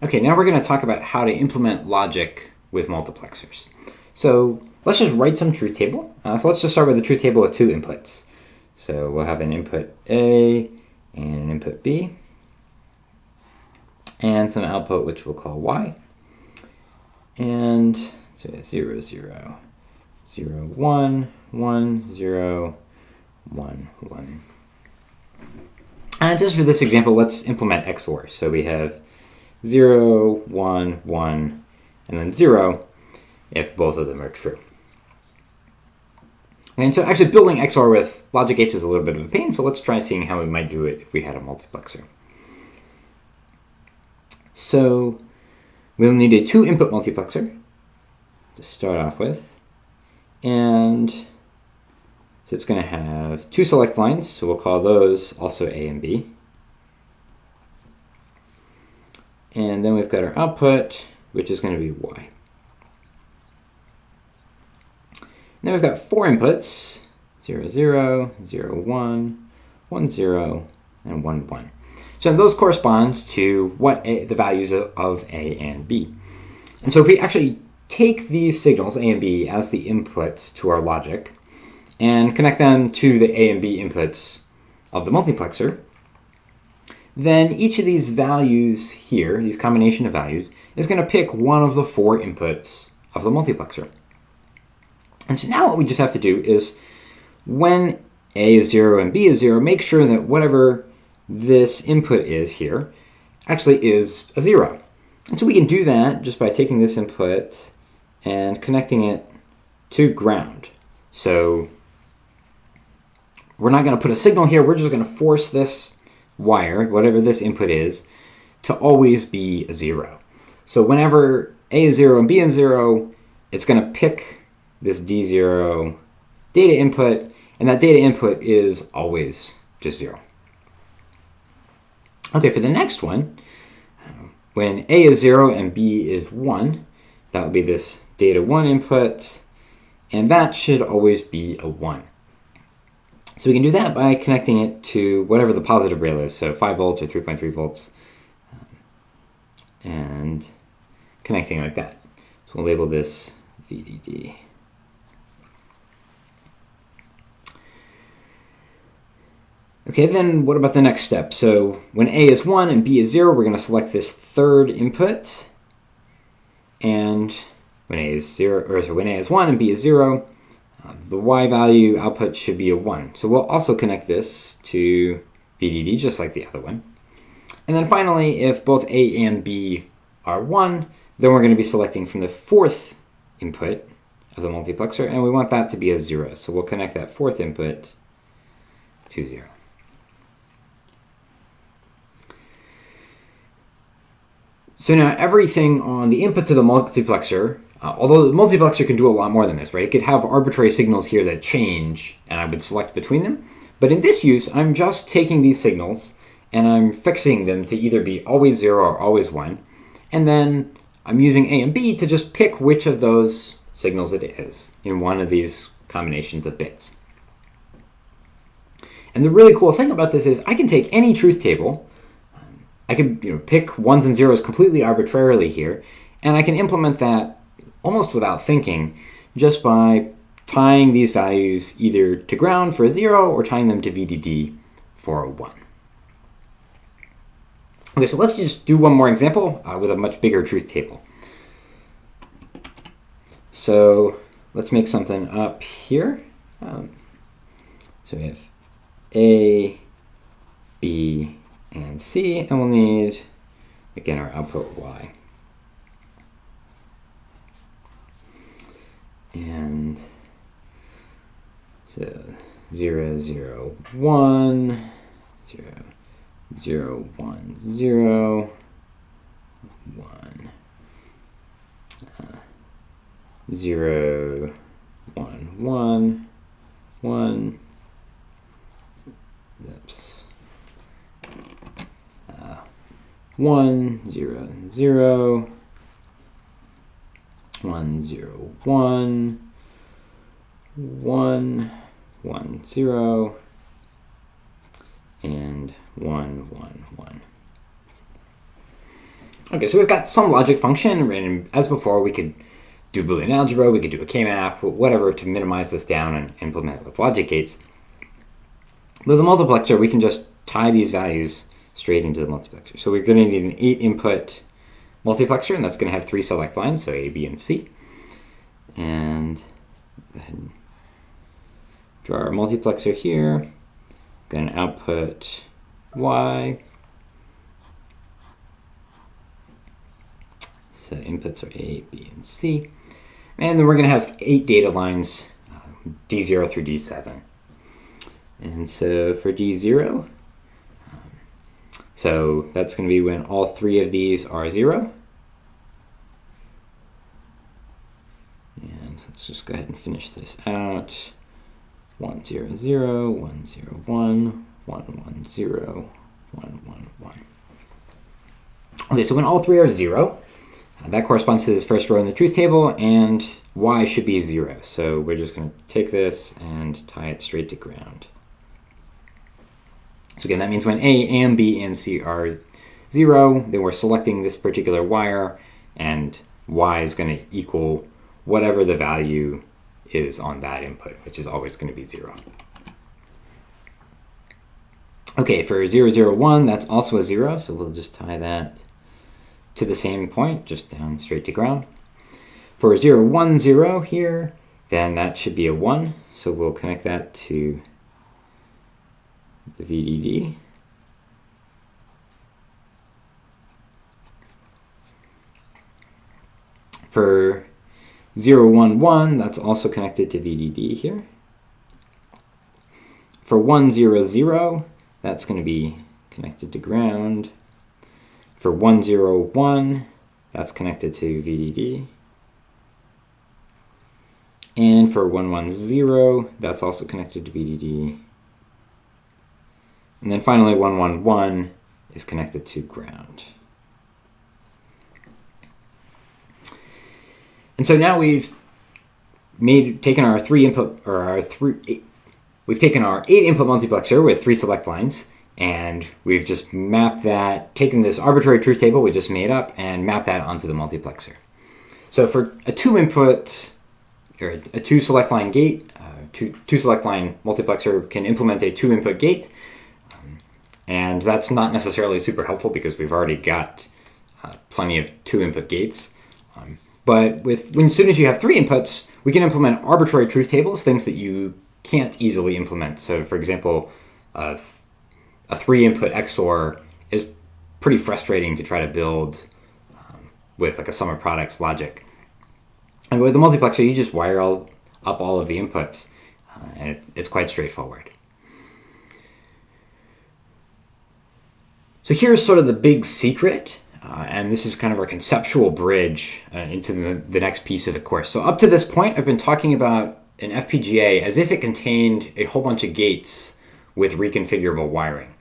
Okay, now we're going to talk about how to implement logic with multiplexers. So let's just write some truth table. So let's just start with a truth table with two inputs. So we'll have an input A and an input B, and some output which we'll call Y. And so 0, 0, 0, 1, 1, 0, 1, 1. And just for this example, let's implement XOR. So we have 0, 1, 1, and then 0 if both of them are true. And so actually building XOR with logic gates is a little bit of a pain, so let's try seeing how we might do it if we had a multiplexer. So we'll need a 2-input multiplexer to start off with. And so it's going to have 2 select lines, so we'll call those also A and B. And then we've got our output, which is going to be Y. And then we've got 4 inputs, 0, 0, 0, 1, 1, 0, and 1, 1. So those correspond to what the values of A and B. And so if we actually take these signals, A and B, as the inputs to our logic, and connect them to the A and B inputs of the multiplexer, then each of these values here, these combination of values, is going to pick one of the 4 inputs of the multiplexer. And so now what we just have to do is, when A is 0 and B is 0, make sure that whatever this input is here actually is a 0. And so we can do that just by taking this input and connecting it to ground. So we're not going to put a signal here, we're just going to force this wire, whatever this input is, to always be a 0. So whenever A is 0 and B is 0, it's going to pick this D0 data input, and that data input is always just 0. Okay, for the next one, when A is 0 and B is 1, that would be this data 1 input, and that should always be a 1. So we can do that by connecting it to whatever the positive rail is, so 5 volts or 3.3 volts, and connecting like that. So we'll label this VDD. Okay, then what about the next step? So when A is 1 and B is 0, we're going to select this third input. And when A is 1 and B is 0, the Y value output should be a 1. So we'll also connect this to VDD just like the other one. And then finally, if both A and B are 1, then we're going to be selecting from the 4th input of the multiplexer, and we want that to be a 0. So we'll connect that 4th input to 0. So now everything on the input to the multiplexer, although the multiplexer can do a lot more than this, right? It could have arbitrary signals here that change, and I would select between them. But in this use, I'm just taking these signals, and I'm fixing them to either be always 0 or always 1. And then I'm using A and B to just pick which of those signals it is in one of these combinations of bits. And the really cool thing about this is I can take any truth table, I can pick 1s and 0s completely arbitrarily here, and I can implement that almost without thinking just by tying these values either to ground for a 0 or tying them to VDD for a 1. Okay, so let's just do one more example with a much bigger truth table. So let's make something up here. So we have A, B, and C, and we'll need, again, our output Y. And so 0, 0, 1, 0, 0, 1, 0, 1, 0, 1, 1, 1, oops. 1, 0, 0, 1, 0, 1, 1, 1, 0, and 1, 1, 1. Okay, so we've got some logic function, and as before, we could do Boolean algebra, we could do a K-map, whatever, to minimize this down and implement it with logic gates. With a multiplexer, we can just tie these values straight into the multiplexer. So we're going to need an 8-input multiplexer, and that's going to have 3 select lines, so A, B, and C. And go ahead and draw our multiplexer here. Going to output Y. So inputs are A, B, and C. And then we're going to have 8 data lines, D0 through D7. And so for D0, so that's going to be when all 3 of these are 0. And let's just go ahead and finish this out. 1, 0, 0, 1, 0, 1, 1, 1, 0, 1, 1, 1. Okay, so when all 3 are 0, that corresponds to this first row in the truth table, and Y should be 0. So we're just going to take this and tie it straight to ground. So again, that means when A and B and C are 0, then we're selecting this particular wire, and Y is going to equal whatever the value is on that input, which is always going to be 0. Okay, for 0, 0, 1, that's also a 0, so we'll just tie that to the same point, just down straight to ground. For 0, 1, 0 here, then that should be a 1, so we'll connect that to the VDD. For 0, 1, 1, that's also connected to VDD here. For 1, 0, 0, that's going to be connected to ground. For 1, 0, 1, that's connected to VDD. And for 1, 1, 0, that's also connected to VDD. And then finally, 1, 1, 1 is connected to ground. And so now we've taken our 8-input multiplexer with 3 select lines, and we've just mapped that, taken this arbitrary truth table we just made up and mapped that onto the multiplexer. So for a 2-input or a 2 select line gate, two select line multiplexer can implement a 2-input gate, and that's not necessarily super helpful because we've already got plenty of 2-input gates. But as soon as you have 3 inputs, we can implement arbitrary truth tables, things that you can't easily implement. So for example, a 3-input XOR is pretty frustrating to try to build with like a sum of products logic. And with the multiplexer, you just wire up all of the inputs, and it's quite straightforward. So here's sort of the big secret. And this is kind of our conceptual bridge into the next piece of the course. So up to this point, I've been talking about an FPGA as if it contained a whole bunch of gates with reconfigurable wiring.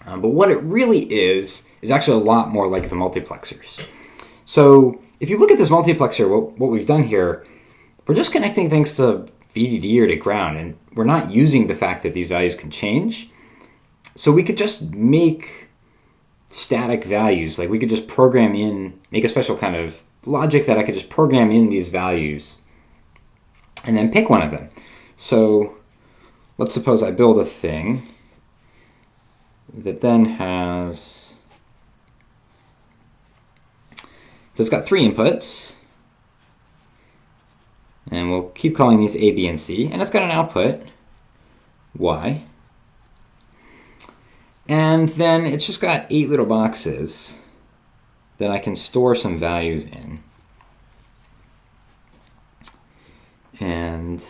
But what it really is actually a lot more like the multiplexers. So if you look at this multiplexer, what we've done here, we're just connecting things to VDD or to ground, and we're not using the fact that these values can change. So we could just make static values, like we could just make a special kind of logic that I could just program in these values and then pick one of them. So let's suppose I build a thing that then has, so it's got 3 inputs, and we'll keep calling these A, B, and C, and it's got an output, Y. And then it's just got 8 little boxes that I can store some values in. And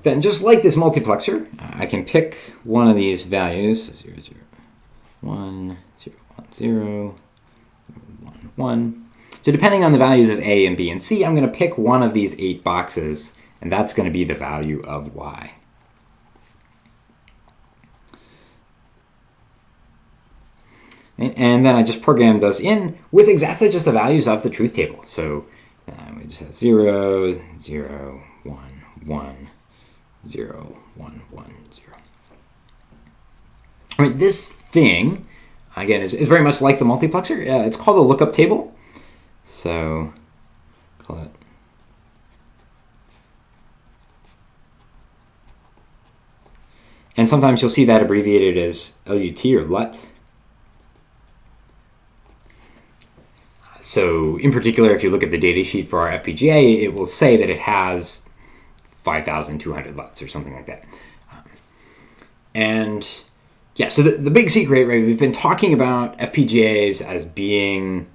then just like this multiplexer, I can pick one of these values, 0, 0, 1, 0, 1, 0, 1, 1. So depending on the values of A and B and C, I'm going to pick one of these 8 boxes, and that's going to be the value of Y. And then I just program those in with exactly just the values of the truth table. So we just have 0, 0, 1, 1, 0, 1, 1, 0. All right, this thing, again, is very much like the multiplexer. It's called a lookup table. So call it. And sometimes you'll see that abbreviated as LUT or LUT. So in particular, if you look at the data sheet for our FPGA, it will say that it has 5,200 LUTs or something like that. And yeah, so the big secret, right, we've been talking about FPGAs as being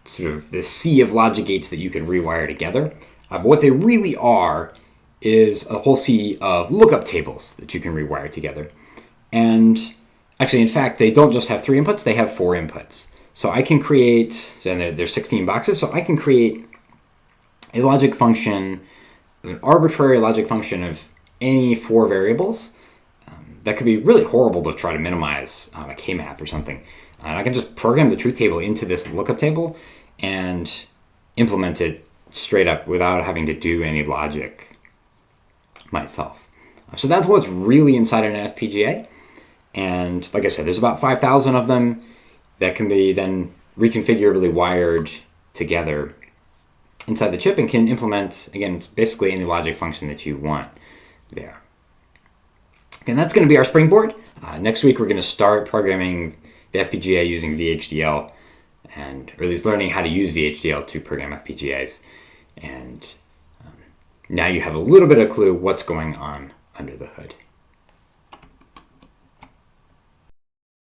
sort of the sea of logic gates that you can rewire together. But what they really are is a whole sea of lookup tables that you can rewire together. And actually, in fact, they don't just have 3 inputs, they have 4 inputs. So I can create, and there's 16 boxes, so I can create a logic function, an arbitrary logic function of any 4 variables. That could be really horrible to try to minimize on a K-map or something. And I can just program the truth table into this lookup table and implement it straight up without having to do any logic myself. So that's what's really inside an FPGA. And like I said, there's about 5,000 of them that can be then reconfigurably wired together inside the chip and can implement, again, basically any logic function that you want there. And that's going to be our springboard. Next week, we're going to start programming the FPGA using VHDL, or at least learning how to use VHDL to program FPGAs. And now you have a little bit of clue what's going on under the hood.